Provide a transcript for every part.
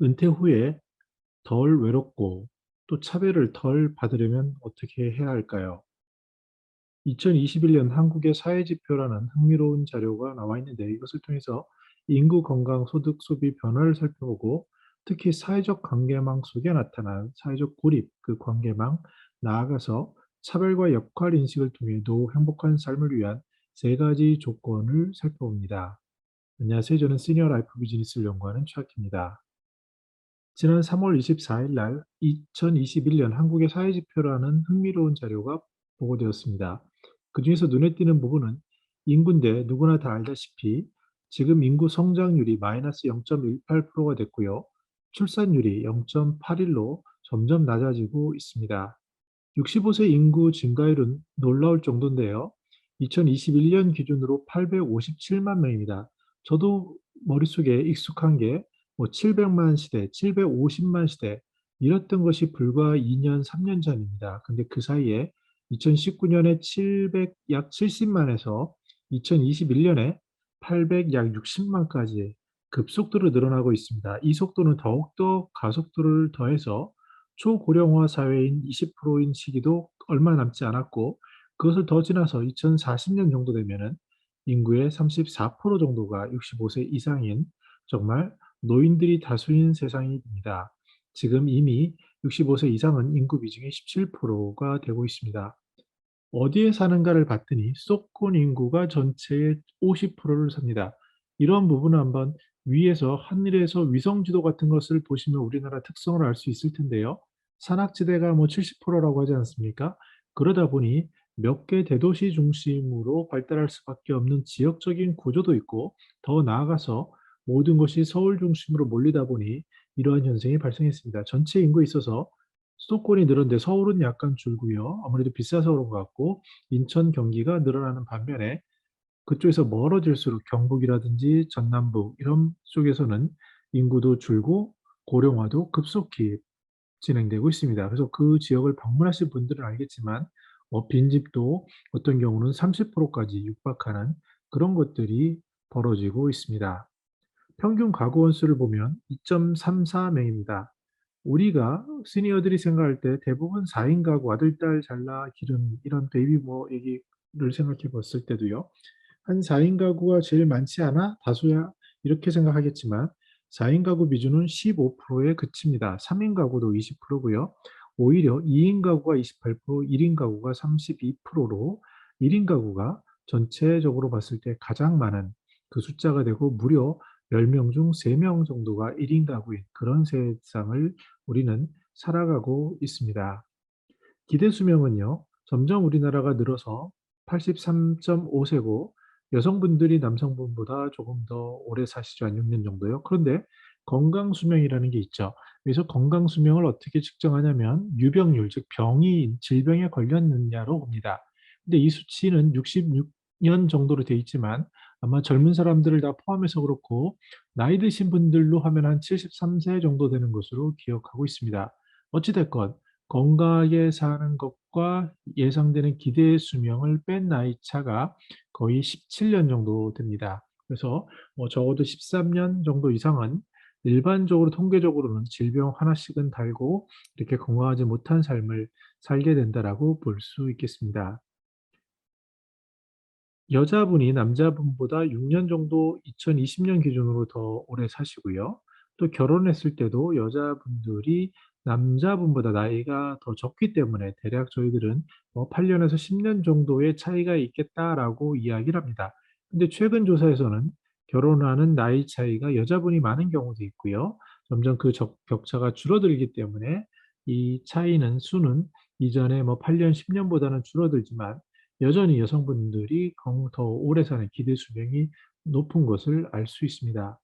은퇴 후에 덜 외롭고 또 차별을 덜 받으려면 어떻게 해야 할까요? 2021년 한국의 사회지표라는 흥미로운 자료가 나와 있는데 이것을 통해서 인구 건강 소득 소비 변화를 살펴보고 특히 사회적 관계망 속에 나타난 사회적 고립 그 관계망 나아가서 차별과 역할 인식을 통해 더 행복한 삶을 위한 세 가지 조건을 살펴봅니다. 안녕하세요. 저는 시니어 라이프 비즈니스를 연구하는 최학입니다. 지난 3월 24일 날 2021년 한국의 사회지표라는 흥미로운 자료가 보고되었습니다. 그중에서 눈에 띄는 부분은 인구인데 누구나 다 알다시피 지금 인구 성장률이 마이너스 0.18%가 됐고요. 출산율이 0.81로 점점 낮아지고 있습니다. 65세 인구 증가율은 놀라울 정도인데요. 2021년 기준으로 857만 명입니다. 저도 머릿속에 익숙한 게 뭐 700만 시대, 750만 시대 이랬던 것이 불과 2년, 3년 전입니다. 근데 그 사이에 2019년에 700, 약 70만에서 2021년에 800, 약 60만까지 급속도로 늘어나고 있습니다. 이 속도는 더욱더 가속도를 더해서 초고령화 사회인 20%인 시기도 얼마 남지 않았고 그것을 더 지나서 2040년 정도 되면은 인구의 34% 정도가 65세 이상인 정말 노인들이 다수인 세상이 됩니다. 지금 이미 65세 이상은 인구 비중의 17%가 되고 있습니다. 어디에 사는가를 봤더니 수도권 인구가 전체의 50%를 삽니다. 이런 부분은 한번 위에서 하늘에서 위성 지도 같은 것을 보시면 우리나라 특성을 알 수 있을 텐데요. 산악지대가 뭐 70%라고 하지 않습니까? 그러다 보니 몇 개 대도시 중심으로 발달할 수밖에 없는 지역적인 구조도 있고 더 나아가서 모든 것이 서울 중심으로 몰리다 보니 이러한 현상이 발생했습니다. 전체 인구에 있어서 수도권이 늘었는데 서울은 약간 줄고요. 아무래도 비싸서 그런 것 같고 인천, 경기가 늘어나는 반면에 그쪽에서 멀어질수록 경북이라든지 전남북 이런 쪽에서는 인구도 줄고 고령화도 급속히 진행되고 있습니다. 그래서 그 지역을 방문하실 분들은 알겠지만 빈집도 어떤 경우는 30%까지 육박하는 그런 것들이 벌어지고 있습니다. 평균 가구 원수를 보면 2.34명입니다. 우리가 시니어들이 생각할 때 대부분 4인 가구 아들, 딸 잘라 기른 이런 베이비부모 얘기를 생각해 봤을 때도요. 한 4인 가구가 제일 많지 않아? 다수야? 이렇게 생각하겠지만 4인 가구 비중은 15%에 그칩니다. 3인 가구도 20%고요. 오히려 2인 가구가 28%, 1인 가구가 32%로 1인 가구가 전체적으로 봤을 때 가장 많은 그 숫자가 되고 무려 10명 중 3명 정도가 1인 가구인 그런 세상을 우리는 살아가고 있습니다. 기대 수명은요, 점점 우리나라가 늘어서 83.5세고 여성분들이 남성분보다 조금 더 오래 사시죠. 한 6년 정도요. 그런데 건강 수명이라는 게 있죠. 그래서 건강 수명을 어떻게 측정하냐면 유병률, 즉 병이 질병에 걸렸느냐로 봅니다. 근데 이 수치는 66년 정도로 돼 있지만 아마 젊은 사람들을 다 포함해서 그렇고 나이 드신 분들로 하면 한 73세 정도 되는 것으로 기억하고 있습니다. 어찌됐건 건강하게 사는 것과 예상되는 기대 수명을 뺀 나이 차가 거의 17년 정도 됩니다. 그래서 뭐 적어도 13년 정도 이상은 일반적으로 통계적으로는 질병 하나씩은 달고 이렇게 건강하지 못한 삶을 살게 된다라고 볼 수 있겠습니다. 여자분이 남자분보다 6년 정도 2020년 기준으로 더 오래 사시고요. 또 결혼했을 때도 여자분들이 남자분보다 나이가 더 적기 때문에 대략 저희들은 뭐 8년에서 10년 정도의 차이가 있겠다라고 이야기를 합니다. 근데 최근 조사에서는 결혼하는 나이 차이가 여자분이 많은 경우도 있고요. 점점 그 격차가 줄어들기 때문에 이 차이는 수는 이전에 뭐 8년, 10년보다는 줄어들지만 여전히 여성분들이 더 오래 사는 기대 수명이 높은 것을 알 수 있습니다.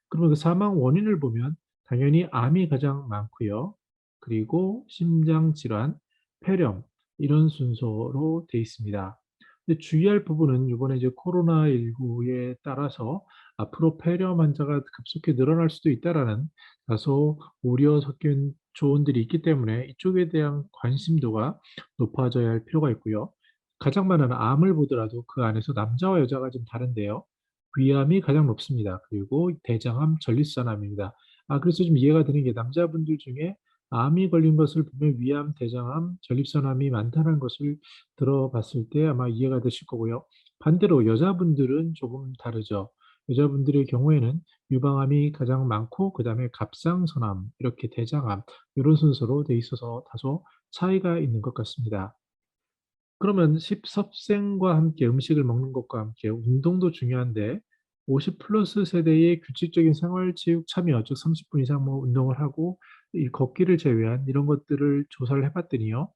그러면 그 사망 원인을 보면 당연히 암이 가장 많고요. 그리고 심장질환, 폐렴 이런 순서로 돼 있습니다. 근데 주의할 부분은 이번에 이제 코로나19에 따라서 앞으로 폐렴 환자가 급속히 늘어날 수도 있다라는 다소 우려 섞인 조언들이 있기 때문에 이쪽에 대한 관심도가 높아져야 할 필요가 있고요. 가장 많은 암을 보더라도 그 안에서 남자와 여자가 좀 다른데요. 위암이 가장 높습니다. 그리고 대장암, 전립선암입니다. 그래서 좀 이해가 되는 게 남자분들 중에 암이 걸린 것을 보면 위암, 대장암, 전립선암이 많다는 것을 들어봤을 때 아마 이해가 되실 거고요. 반대로 여자분들은 조금 다르죠. 여자분들의 경우에는 유방암이 가장 많고 그다음에 갑상선암, 이렇게 대장암 이런 순서로 돼 있어서 다소 차이가 있는 것 같습니다. 그러면 식습생과 함께 음식을 먹는 것과 함께 운동도 중요한데 50 플러스 세대의 규칙적인 생활체육 참여, 즉 30분 이상 뭐 운동을 하고 이 걷기를 제외한 이런 것들을 조사를 해봤더니요.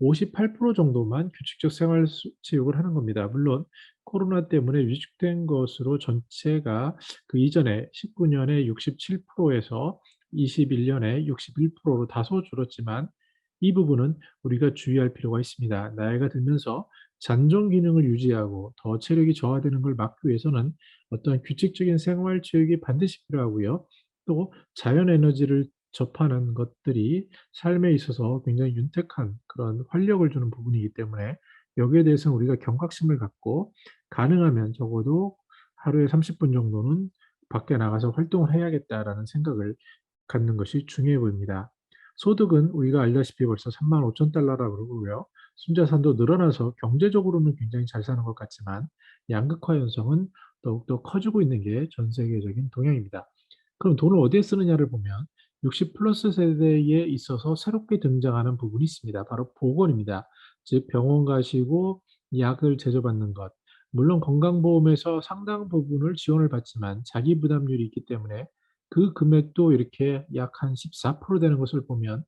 58% 정도만 규칙적 생활체육을 하는 겁니다. 물론 코로나 때문에 위축된 것으로 전체가 그 이전에 19년에 67%에서 21년에 61%로 다소 줄었지만 이 부분은 우리가 주의할 필요가 있습니다. 나이가 들면서 잔존 기능을 유지하고 더 체력이 저하되는 걸 막기 위해서는 어떤 규칙적인 생활 체육이 반드시 필요하고요. 또 자연 에너지를 접하는 것들이 삶에 있어서 굉장히 윤택한 그런 활력을 주는 부분이기 때문에 여기에 대해서는 우리가 경각심을 갖고 가능하면 적어도 하루에 30분 정도는 밖에 나가서 활동을 해야겠다라는 생각을 갖는 것이 중요해 보입니다. 소득은 우리가 알다시피 벌써 35,000달러라고 그러고요. 순자산도 늘어나서 경제적으로는 굉장히 잘 사는 것 같지만 양극화 현상은 더욱더 커지고 있는 게 전 세계적인 동향입니다. 그럼 돈을 어디에 쓰느냐를 보면 60 플러스 세대에 있어서 새롭게 등장하는 부분이 있습니다. 바로 보건입니다. 즉 병원 가시고 약을 제조받는 것. 물론 건강보험에서 상당 부분을 지원을 받지만 자기 부담률이 있기 때문에 그 금액도 이렇게 약 한 14% 되는 것을 보면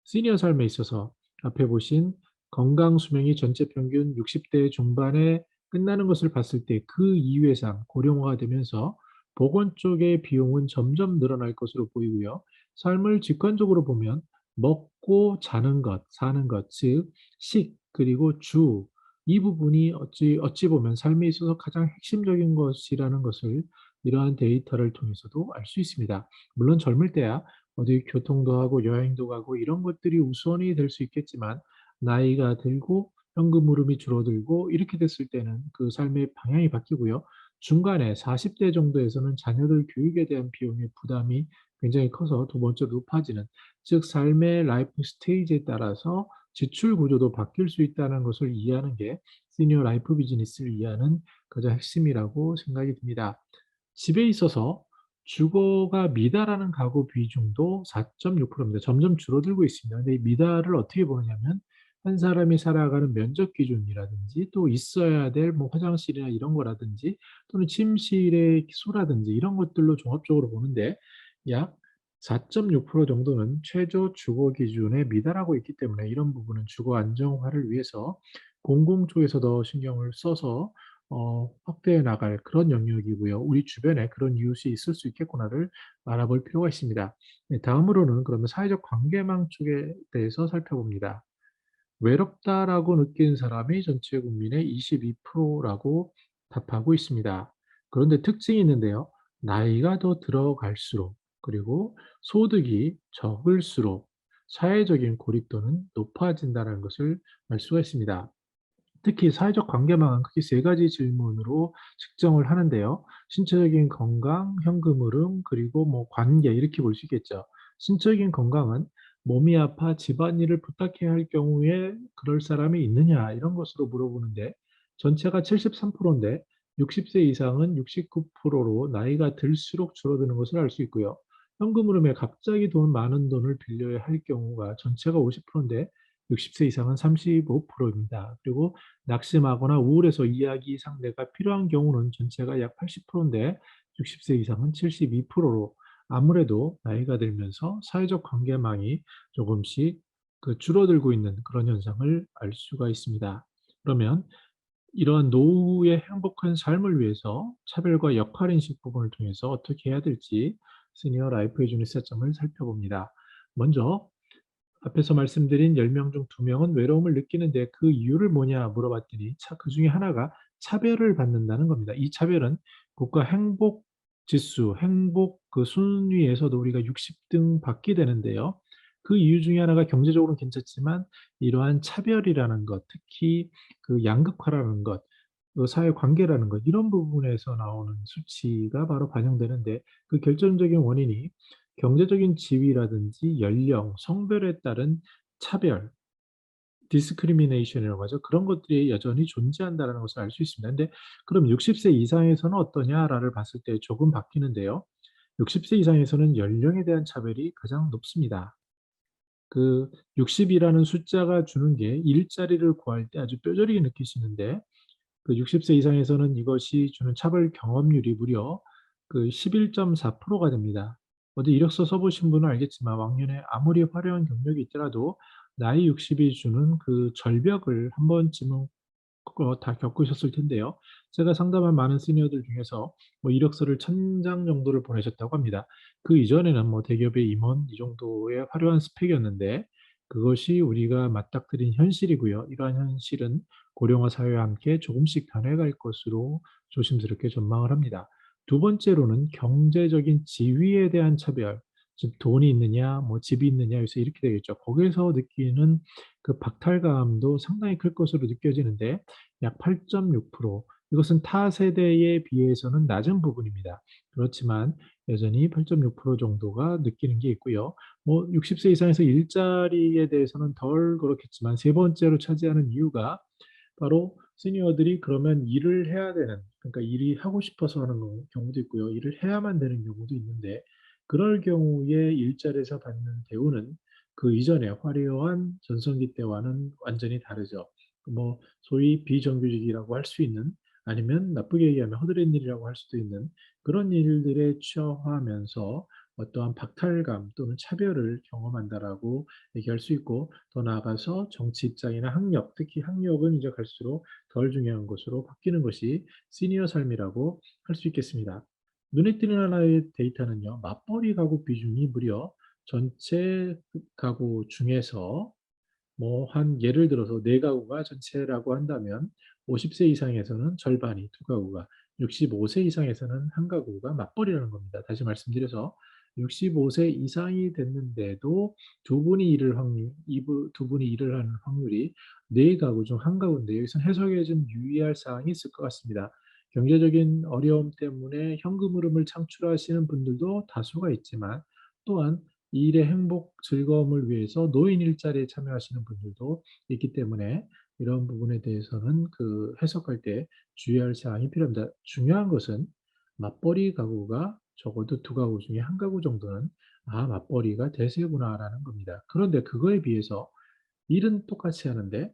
시니어 삶에 있어서 앞에 보신 건강 수명이 전체 평균 60대 중반에 끝나는 것을 봤을 때 그 이후에상 고령화가 되면서 보건 쪽의 비용은 점점 늘어날 것으로 보이고요. 삶을 직관적으로 보면 먹고 자는 것, 사는 것, 즉 식, 그리고 주, 이 부분이 어찌 보면 삶에 있어서 가장 핵심적인 것이라는 것을 이러한 데이터를 통해서도 알 수 있습니다. 물론 젊을 때야 어디 교통도 하고 여행도 가고 이런 것들이 우선이 될 수 있겠지만 나이가 들고 현금 흐름이 줄어들고 이렇게 됐을 때는 그 삶의 방향이 바뀌고요. 중간에 40대 정도에서는 자녀들 교육에 대한 비용의 부담이 굉장히 커서 두 번째로 높아지는, 즉 삶의 라이프 스테이지에 따라서 지출 구조도 바뀔 수 있다는 것을 이해하는 게 시니어 라이프 비즈니스를 이해하는 가장 핵심이라고 생각이 듭니다. 집에 있어서 주거가 미달하는 가구 비중도 4.6%입니다. 점점 줄어들고 있습니다. 근데 이 미달을 어떻게 보느냐면 한 사람이 살아가는 면적 기준이라든지 또 있어야 될 뭐 화장실이나 이런 거라든지 또는 침실의 수라든지 이런 것들로 종합적으로 보는데 약 4.6% 정도는 최저 주거 기준에 미달하고 있기 때문에 이런 부분은 주거 안정화를 위해서 공공 쪽에서 더 신경을 써서 확대해 나갈 그런 영역이고요. 우리 주변에 그런 이웃이 있을 수 있겠구나를 알아볼 필요가 있습니다. 네, 다음으로는 그러면 사회적 관계망 쪽에 대해서 살펴봅니다. 외롭다라고 느끼는 사람이 전체 국민의 22%라고 답하고 있습니다. 그런데 특징이 있는데요. 나이가 더 들어갈수록 그리고 소득이 적을수록 사회적인 고립도는 높아진다는 것을 알 수가 있습니다. 특히 사회적 관계망은 크게 세 가지 질문으로 측정을 하는데요. 신체적인 건강, 현금 흐름, 그리고 뭐 관계 이렇게 볼 수 있겠죠. 신체적인 건강은 몸이 아파 집안일을 부탁해야 할 경우에 그럴 사람이 있느냐 이런 것으로 물어보는데 전체가 73%인데 60세 이상은 69%로 나이가 들수록 줄어드는 것을 알 수 있고요. 현금 흐름에 갑자기 많은 돈을 빌려야 할 경우가 전체가 50%인데 60세 이상은 35%입니다. 그리고 낙심하거나 우울해서 이야기 상대가 필요한 경우는 전체가 약 80%인데 60세 이상은 72%로 아무래도 나이가 들면서 사회적 관계망이 조금씩 그 줄어들고 있는 그런 현상을 알 수가 있습니다. 그러면 이러한 노후의 행복한 삶을 위해서 차별과 역할인식 부분을 통해서 어떻게 해야 될지 시니어 라이프 에이전의 시점을 살펴봅니다. 먼저 앞에서 말씀드린 10명 중 2명은 외로움을 느끼는데 그 이유를 뭐냐 물어봤더니 그 중에 하나가 차별을 받는다는 겁니다. 이 차별은 국가 행복 지수, 행복 그 순위에서도 우리가 60등 받게 되는데요. 그 이유 중에 하나가 경제적으로는 괜찮지만 이러한 차별이라는 것, 특히 그 양극화라는 것, 그 사회 관계라는 것, 이런 부분에서 나오는 수치가 바로 반영되는데 그 결정적인 원인이 경제적인 지위라든지 연령, 성별에 따른 차별, 디스크리미네이션이라고 하죠. 그런 것들이 여전히 존재한다라는 것을 알 수 있습니다. 근데 그럼 60세 이상에서는 어떠냐를 봤을 때 조금 바뀌는데요. 60세 이상에서는 연령에 대한 차별이 가장 높습니다. 그 60이라는 숫자가 주는 게 일자리를 구할 때 아주 뼈저리게 느끼시는데, 그 60세 이상에서는 이것이 주는 차별 경험률이 무려 그 11.4%가 됩니다. 어디 이력서 써 보신 분은 알겠지만 왕년에 아무리 화려한 경력이 있더라도 나이 60이 주는 그 절벽을 한 번쯤은 그거 다 겪으셨을 텐데요. 제가 상담한 많은 시니어들 중에서 뭐 이력서를 1,000장 정도를 보내셨다고 합니다. 그 이전에는 뭐 대기업의 임원 이 정도의 화려한 스펙이었는데, 그것이 우리가 맞닥뜨린 현실이고요. 이러한 현실은 고령화 사회와 함께 조금씩 변해갈 것으로 조심스럽게 전망을 합니다. 두 번째로는 경제적인 지위에 대한 차별, 즉 돈이 있느냐, 뭐 집이 있느냐 해서 이렇게 되겠죠. 거기에서 느끼는 그 박탈감도 상당히 클 것으로 느껴지는데, 약 8.6%, 이것은 타 세대에 비해서는 낮은 부분입니다. 그렇지만 여전히 8.6% 정도가 느끼는 게 있고요. 뭐 60세 이상에서 일자리에 대해서는 덜 그렇겠지만 세 번째로 차지하는 이유가 바로 시니어들이 그러면 일을 해야 되는, 그러니까 일이 하고 싶어서 하는 경우도 있고요. 일을 해야만 되는 경우도 있는데, 그럴 경우에 일자리에서 받는 대우는 그 이전에 화려한 전성기 때와는 완전히 다르죠. 뭐 소위 비정규직이라고 할 수 있는, 아니면 나쁘게 얘기하면 허드렛 일이라고 할 수도 있는 그런 일들에 취업하면서 어떠한 박탈감 또는 차별을 경험한다라고 얘기할 수 있고, 더 나아가서 정치 입장이나 학력, 특히 학력은 이제 갈수록 덜 중요한 것으로 바뀌는 것이 시니어 삶이라고 할 수 있겠습니다. 눈에 띄는 하나의 데이터는요, 맞벌이 가구 비중이 무려 전체 가구 중에서 뭐 한 예를 들어서 네 가구가 전체라고 한다면 50세 이상에서는 절반이 두 가구가, 65세 이상에서는 한 가구가 맞벌이라는 겁니다. 다시 말씀드려서 65세 이상이 됐는데도 두 분이 일을 하는 확률이 네 가구 중 한 가구인데, 여기서는 해석에 좀 유의할 사항이 있을 것 같습니다. 경제적인 어려움 때문에 현금 흐름을 창출하시는 분들도 다수가 있지만, 또한 일의 행복, 즐거움을 위해서 노인 일자리에 참여하시는 분들도 있기 때문에 이런 부분에 대해서는 그 해석할 때 주의할 사항이 필요합니다. 중요한 것은 맞벌이 가구가 적어도 두 가구 중에 한 가구 정도는 맞벌이가 대세구나라는 겁니다. 그런데 그거에 비해서 일은 똑같이 하는데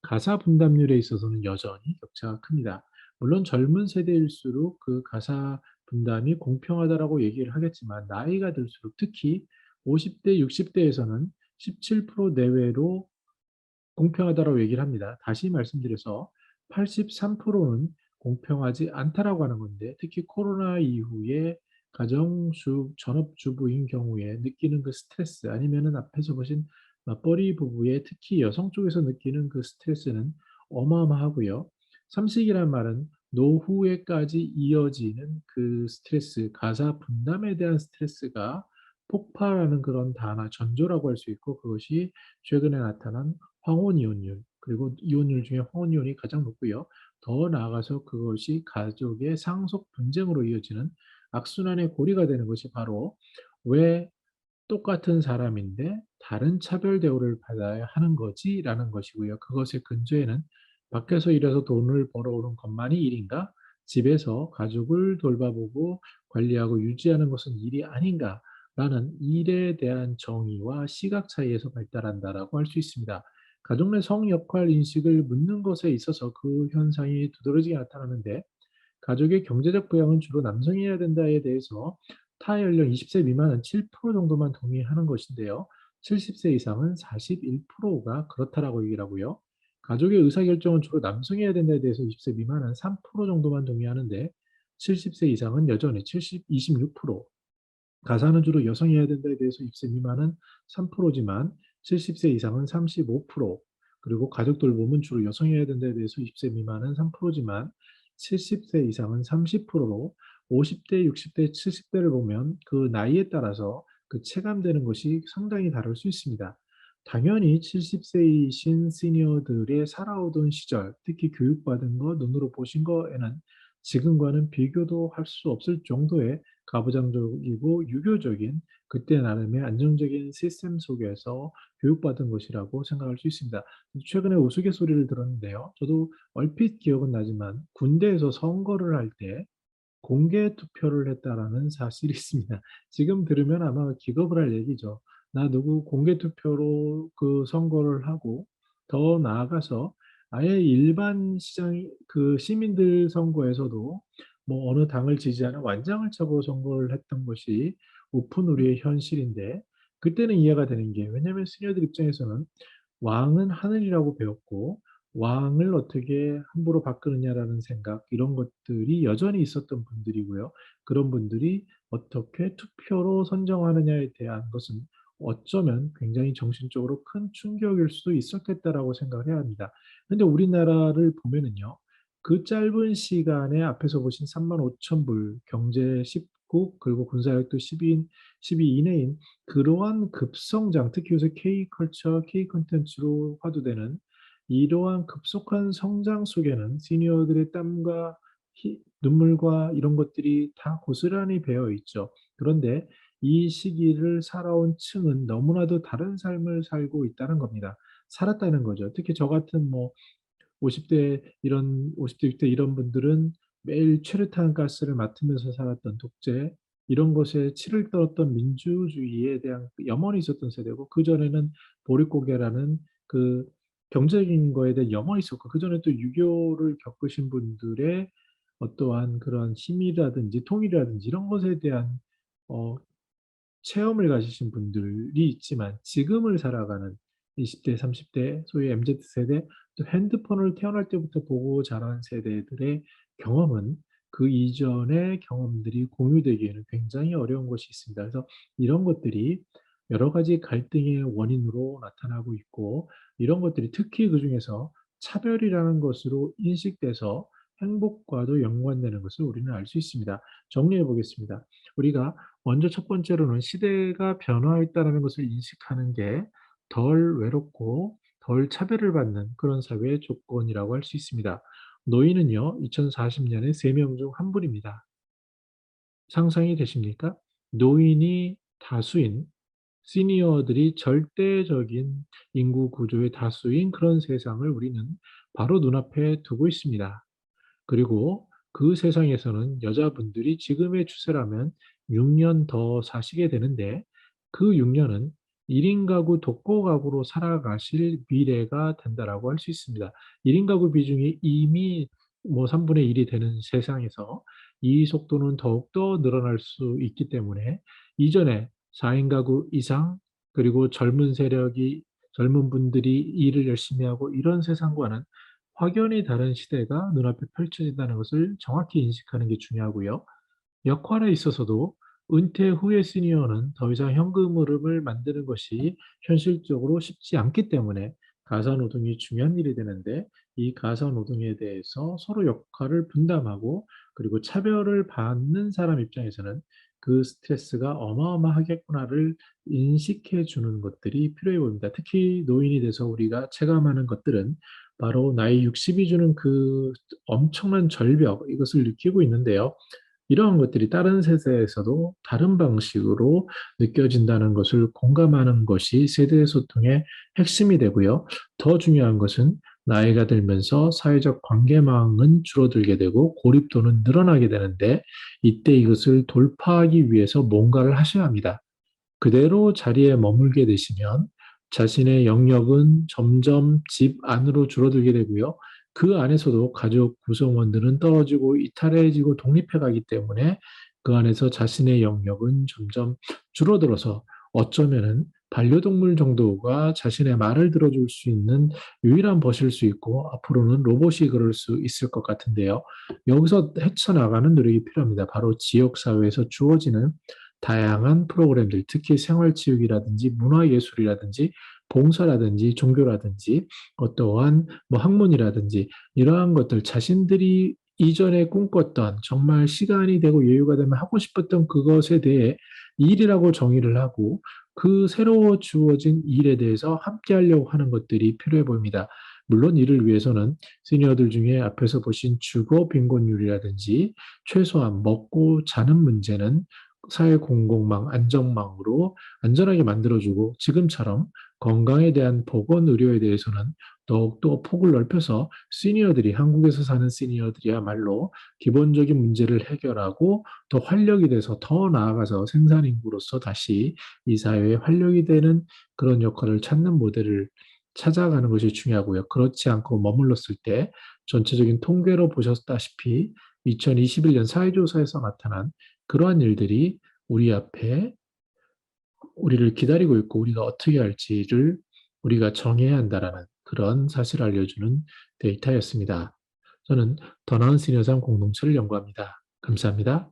가사 분담률에 있어서는 여전히 격차가 큽니다. 물론 젊은 세대일수록 그 가사 분담이 공평하다라고 얘기를 하겠지만, 나이가 들수록 특히 50대, 60대에서는 17% 내외로 공평하다고 얘기를 합니다. 다시 말씀드려서 83%는 공평하지 않다라고 하는 건데, 특히 코로나 이후에 전업주부인 경우에 느끼는 그 스트레스, 아니면은 앞에서 보신 맞벌이 부부의 특히 여성 쪽에서 느끼는 그 스트레스는 어마어마하고요. 삼식이란 말은 노후에까지 이어지는 그 스트레스, 가사 분담에 대한 스트레스가 폭발하는 그런 단어, 전조라고 할 수 있고, 그것이 최근에 나타난 황혼이혼율, 그리고 이혼율 중에 황혼이혼이 가장 높고요. 더 나아가서 그것이 가족의 상속 분쟁으로 이어지는 악순환의 고리가 되는 것이 바로 왜 똑같은 사람인데 다른 차별 대우를 받아야 하는 거지라는 것이고요. 그것의 근저에는 밖에서 일해서 돈을 벌어오는 것만이 일인가? 집에서 가족을 돌봐보고 관리하고 유지하는 것은 일이 아닌가라는 일에 대한 정의와 시각 차이에서 발달한다라고 할 수 있습니다. 가족 내 성 역할 인식을 묻는 것에 있어서 그 현상이 두드러지게 나타나는데, 가족의 경제적 부양은 주로 남성이 해야 된다에 대해서 타 연령 20세 미만은 7% 정도만 동의하는 것인데요. 70세 이상은 41%가 그렇다라고 얘기를 하고요. 가족의 의사결정은 주로 남성이 해야 된다에 대해서 20세 미만은 3% 정도만 동의하는데, 70세 이상은 여전히 26%, 가사는 주로 여성이 해야 된다에 대해서 20세 미만은 3%지만 70세 이상은 35%, 그리고 가족 돌봄은 주로 여성이 해야 된다에 대해서 20세 미만은 3%지만 70세 이상은 30%로, 50대, 60대, 70대를 보면 그 나이에 따라서 그 체감되는 것이 상당히 다를 수 있습니다. 당연히 70세이신 시니어들의 살아오던 시절, 특히 교육받은 거, 눈으로 보신 거에는 지금과는 비교도 할 수 없을 정도의 가부장적이고 유교적인 그때 나름의 안정적인 시스템 속에서 교육받은 것이라고 생각할 수 있습니다. 최근에 우스갯소리를 들었는데요. 저도 얼핏 기억은 나지만 군대에서 선거를 할 때 공개 투표를 했다라는 사실이 있습니다. 지금 들으면 아마 기겁을 할 얘기죠. 나 누구 공개 투표로 그 선거를 하고 더 나아가서 아예 일반 시장 그 시민들 선거에서도 뭐 어느 당을 지지하는 완장을 차고 선거를 했던 것이 오픈 우리의 현실인데 그때는 이해가 되는 게 왜냐하면 시니어들 입장에서는 왕은 하늘이라고 배웠고 왕을 어떻게 함부로 바꾸느냐라는 생각 이런 것들이 여전히 있었던 분들이고요. 그런 분들이 어떻게 투표로 선정하느냐에 대한 것은 어쩌면 굉장히 정신적으로 큰 충격일 수도 있었겠다라고 생각을 해야 합니다. 근데 우리나라를 보면은요. 그 짧은 시간에 앞에서 보신 3만 5천 불 경제 10국 그리고 군사력도 12 이내인 그러한 급성장, 특히 요새 K컬처, K콘텐츠로 화두되는 이러한 급속한 성장 속에는 시니어들의 땀과 눈물과 이런 것들이 다 고스란히 배어 있죠. 그런데 이 시기를 살아온 층은 너무나도 다른 삶을 살고 있다는 겁니다. 살았다는 거죠. 특히 저 같은 뭐 50대 50대 60대 이런 분들은 매일 최루탄 가스를 맡으면서 살았던 독재 이런 것에 치를 떨었던 민주주의에 대한 염원이 있었던 세대고 그전에는 보릿고개라는 그 경제적인 거에 대한 염원이 있었고 그전에 또 유교를 겪으신 분들의 어떠한 그런 힘이라든지 통일이라든지 이런 것에 대한 어, 체험을 가지신 분들이 있지만 지금을 살아가는 20대, 30대, 소위 MZ세대, 또 핸드폰을 태어날 때부터 보고 자란 세대들의 경험은 그 이전의 경험들이 공유되기에는 굉장히 어려운 것이 있습니다. 그래서 이런 것들이 여러 가지 갈등의 원인으로 나타나고 있고 이런 것들이 특히 그중에서 차별이라는 것으로 인식돼서 행복과도 연관되는 것을 우리는 알 수 있습니다. 정리해 보겠습니다. 우리가 먼저 첫 번째로는 시대가 변화했다는 것을 인식하는 게 덜 외롭고 덜 차별을 받는 그런 사회의 조건이라고 할 수 있습니다. 노인은요, 2040년에 3명 중 한 분입니다. 상상이 되십니까? 노인이 다수인 시니어들이 절대적인 인구 구조의 다수인 그런 세상을 우리는 바로 눈앞에 두고 있습니다. 그리고 그 세상에서는 여자분들이 지금의 추세라면 6년 더 사시게 되는데 그 6년은 1인 가구 독거 가구로 살아가실 미래가 된다라고 할 수 있습니다. 1인 가구 비중이 이미 뭐 3분의 1이 되는 세상에서 이 속도는 더욱더 늘어날 수 있기 때문에 이전에 4인 가구 이상 그리고 젊은 분들이 일을 열심히 하고 이런 세상과는 확연히 다른 시대가 눈앞에 펼쳐진다는 것을 정확히 인식하는 게 중요하고요. 역할에 있어서도 은퇴 후의 시니어는 더 이상 현금 흐름을 만드는 것이 현실적으로 쉽지 않기 때문에 가사노동이 중요한 일이 되는데 이 가사노동에 대해서 서로 역할을 분담하고 그리고 차별을 받는 사람 입장에서는 그 스트레스가 어마어마하겠구나를 인식해 주는 것들이 필요해 보입니다. 특히 노인이 돼서 우리가 체감하는 것들은 바로 나이 60이 주는 그 엄청난 절벽 이것을 느끼고 있는데요. 이러한 것들이 다른 세대에서도 다른 방식으로 느껴진다는 것을 공감하는 것이 세대 소통의 핵심이 되고요. 더 중요한 것은 나이가 들면서 사회적 관계망은 줄어들게 되고 고립도는 늘어나게 되는데 이때 이것을 돌파하기 위해서 뭔가를 하셔야 합니다. 그대로 자리에 머물게 되시면 자신의 영역은 점점 집 안으로 줄어들게 되고요. 그 안에서도 가족 구성원들은 떨어지고 이탈해지고 독립해 가기 때문에 그 안에서 자신의 영역은 점점 줄어들어서 어쩌면은 반려동물 정도가 자신의 말을 들어줄 수 있는 유일한 벗일 수 있고 앞으로는 로봇이 그럴 수 있을 것 같은데요. 여기서 헤쳐나가는 노력이 필요합니다. 바로 지역사회에서 주어지는 다양한 프로그램들, 특히 생활체육이라든지 문화예술이라든지 봉사라든지 종교라든지 어떠한 뭐 학문이라든지 이러한 것들 자신들이 이전에 꿈꿨던 정말 시간이 되고 여유가 되면 하고 싶었던 그것에 대해 일이라고 정의를 하고 그 새로 주어진 일에 대해서 함께 하려고 하는 것들이 필요해 보입니다. 물론 이를 위해서는 시니어들 중에 앞에서 보신 주거 빈곤율이라든지 최소한 먹고 자는 문제는 사회 공공망, 안정망으로 안전하게 만들어주고 지금처럼 건강에 대한 보건 의료에 대해서는 더욱더 폭을 넓혀서 시니어들이 한국에서 사는 시니어들이야말로 기본적인 문제를 해결하고 더 활력이 돼서 더 나아가서 생산 인구로서 다시 이 사회에 활력이 되는 그런 역할을 찾는 모델을 찾아가는 것이 중요하고요. 그렇지 않고 머물렀을 때 전체적인 통계로 보셨다시피 2021년 사회조사에서 나타난 그러한 일들이 우리 앞에 우리를 기다리고 있고 우리가 어떻게 할지를 우리가 정해야 한다라는 그런 사실을 알려주는 데이터였습니다. 저는 더 나은 시니어 삶 공동체를 연구합니다. 감사합니다.